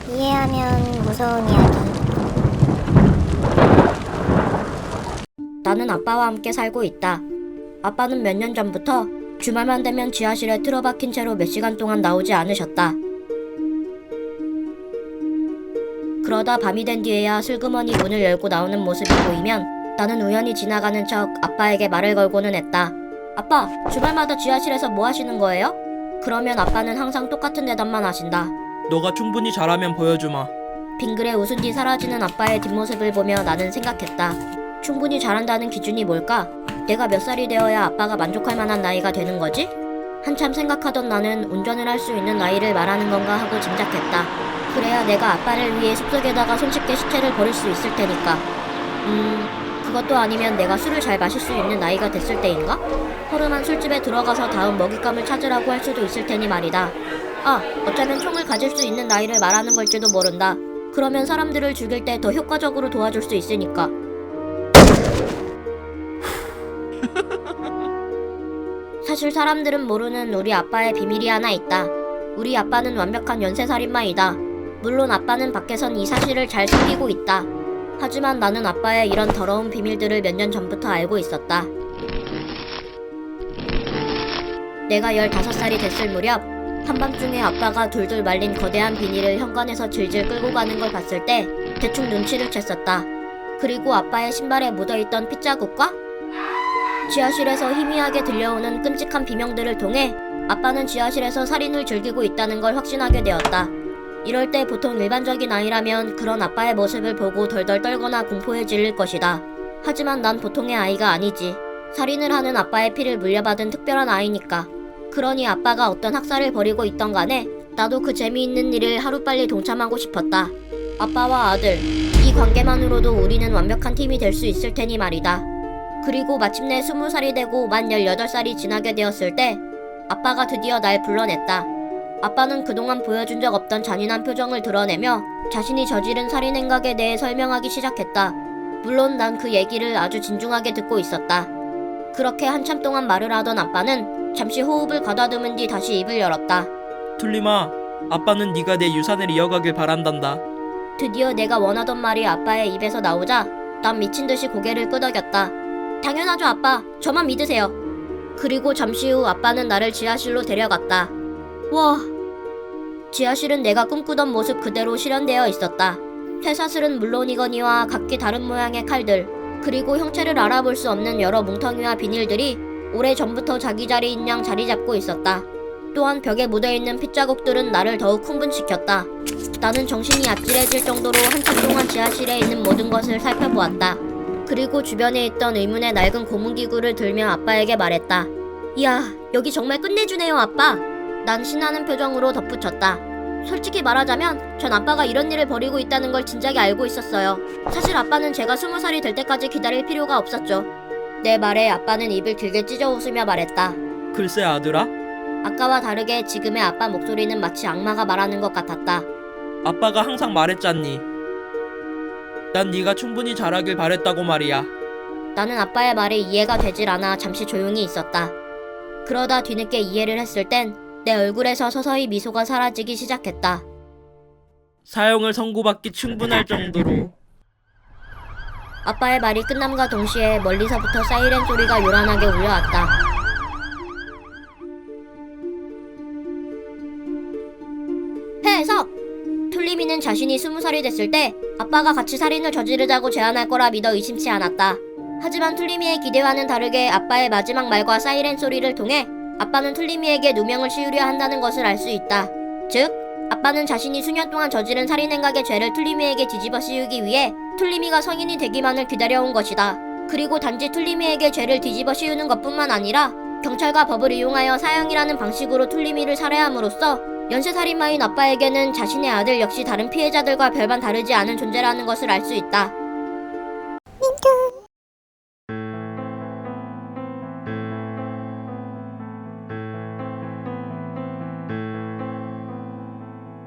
이해하면 무서운 이야기. 나는 아빠와 함께 살고 있다. 아빠는 몇 년 전부터 주말만 되면 지하실에 틀어박힌 채로 몇 시간 동안 나오지 않으셨다. 그러다 밤이 된 뒤에야 슬그머니 문을 열고 나오는 모습이 보이면 나는 우연히 지나가는 척 아빠에게 말을 걸고는 했다. 아빠, 주말마다 지하실에서 뭐 하시는 거예요? 그러면 아빠는 항상 똑같은 대답만 하신다. 너가 충분히 잘하면 보여주마. 빙그레 웃은 뒤 사라지는 아빠의 뒷모습을 보며 나는 생각했다. 충분히 잘한다는 기준이 뭘까? 내가 몇 살이 되어야 아빠가 만족할 만한 나이가 되는 거지? 한참 생각하던 나는 운전을 할 수 있는 나이를 말하는 건가 하고 짐작했다. 그래야 내가 아빠를 위해 숲속에다가 손쉽게 시체를 버릴 수 있을 테니까. 그것도 아니면 내가 술을 잘 마실 수 있는 나이가 됐을 때인가? 허름한 술집에 들어가서 다음 먹잇감을 찾으라고 할 수도 있을 테니 말이다. 아, 어쩌면 총을 가질 수 있는 나이를 말하는 걸지도 모른다. 그러면 사람들을 죽일 때 더 효과적으로 도와줄 수 있으니까. 사실 사람들은 모르는 우리 아빠의 비밀이 하나 있다. 우리 아빠는 완벽한 연쇄살인마이다. 물론 아빠는 밖에선 이 사실을 잘 숨기고 있다. 하지만 나는 아빠의 이런 더러운 비밀들을 몇 년 전부터 알고 있었다. 내가 15살이 됐을 무렵 한밤중에 아빠가 돌돌 말린 거대한 비닐을 현관에서 질질 끌고 가는 걸 봤을 때 대충 눈치를 챘었다. 그리고 아빠의 신발에 묻어있던 핏자국과 지하실에서 희미하게 들려오는 끔찍한 비명들을 통해 아빠는 지하실에서 살인을 즐기고 있다는 걸 확신하게 되었다. 이럴 때 보통 일반적인 아이라면 그런 아빠의 모습을 보고 덜덜 떨거나 공포에 질릴 것이다. 하지만 난 보통의 아이가 아니지. 살인을 하는 아빠의 피를 물려받은 특별한 아이니까. 그러니 아빠가 어떤 학살을 벌이고 있던 간에 나도 그 재미있는 일을 하루빨리 동참하고 싶었다. 아빠와 아들, 이 관계만으로도 우리는 완벽한 팀이 될 수 있을 테니 말이다. 그리고 마침내 20살이 되고 만 18살이 지나게 되었을 때 아빠가 드디어 날 불러냈다. 아빠는 그동안 보여준 적 없던 잔인한 표정을 드러내며 자신이 저지른 살인 행각에 대해 설명하기 시작했다. 물론 난 그 얘기를 아주 진중하게 듣고 있었다. 그렇게 한참 동안 말을 하던 아빠는 잠시 호흡을 가다듬은 뒤 다시 입을 열었다. 툴리마, 아빠는 네가 내 유산을 이어가길 바란단다. 드디어 내가 원하던 말이 아빠의 입에서 나오자 난 미친듯이 고개를 끄덕였다. 당연하죠 아빠, 저만 믿으세요. 그리고 잠시 후 아빠는 나를 지하실로 데려갔다. 와, 지하실은 내가 꿈꾸던 모습 그대로 실현되어 있었다. 쇠사슬은 물론이거니와 각기 다른 모양의 칼들, 그리고 형체를 알아볼 수 없는 여러 뭉텅이와 비닐들이 오래전부터 자기 자리인 양 자리 잡고 있었다. 또한 벽에 묻어있는 핏자국들은 나를 더욱 흥분시켰다. 나는 정신이 아찔해질 정도로 한참 동안 지하실에 있는 모든 것을 살펴보았다. 그리고 주변에 있던 의문의 낡은 고문기구를 들며 아빠에게 말했다. 이야, 여기 정말 끝내주네요 아빠. 난 신나는 표정으로 덧붙였다. 솔직히 말하자면 전 아빠가 이런 일을 벌이고 있다는 걸 진작에 알고 있었어요. 사실 아빠는 제가 20살이 될 때까지 기다릴 필요가 없었죠. 내 말에 아빠는 입을 길게 찢어 웃으며 말했다. 글쎄 아들아, 아까와 다르게 지금의 아빠 목소리는 마치 악마가 말하는 것 같았다. 아빠가 항상 말했잖니. 난 네가 충분히 잘하길 바랬다고 말이야. 나는 아빠의 말이 이해가 되질 않아 잠시 조용히 있었다. 그러다 뒤늦게 이해를 했을 땐 내 얼굴에서 서서히 미소가 사라지기 시작했다. 사형을 선고받기 충분할 정도로. 아빠의 말이 끝남과 동시에 멀리서부터 사이렌 소리가 요란하게 울려왔다. 해석! 툴리미는 자신이 20살이 됐을 때 아빠가 같이 살인을 저지르자고 제안할 거라 믿어 의심치 않았다. 하지만 툴리미의 기대와는 다르게 아빠의 마지막 말과 사이렌 소리를 통해 아빠는 툴리미에게 누명을 씌우려 한다는 것을 알 수 있다. 즉, 아빠는 자신이 수년 동안 저지른 살인 행각의 죄를 툴리미에게 뒤집어 씌우기 위해 툴리미가 성인이 되기만을 기다려온 것이다. 그리고 단지 툴리미에게 죄를 뒤집어 씌우는 것뿐만 아니라 경찰과 법을 이용하여 사형이라는 방식으로 툴리미를 살해함으로써 연쇄살인마인 아빠에게는 자신의 아들 역시 다른 피해자들과 별반 다르지 않은 존재라는 것을 알 수 있다.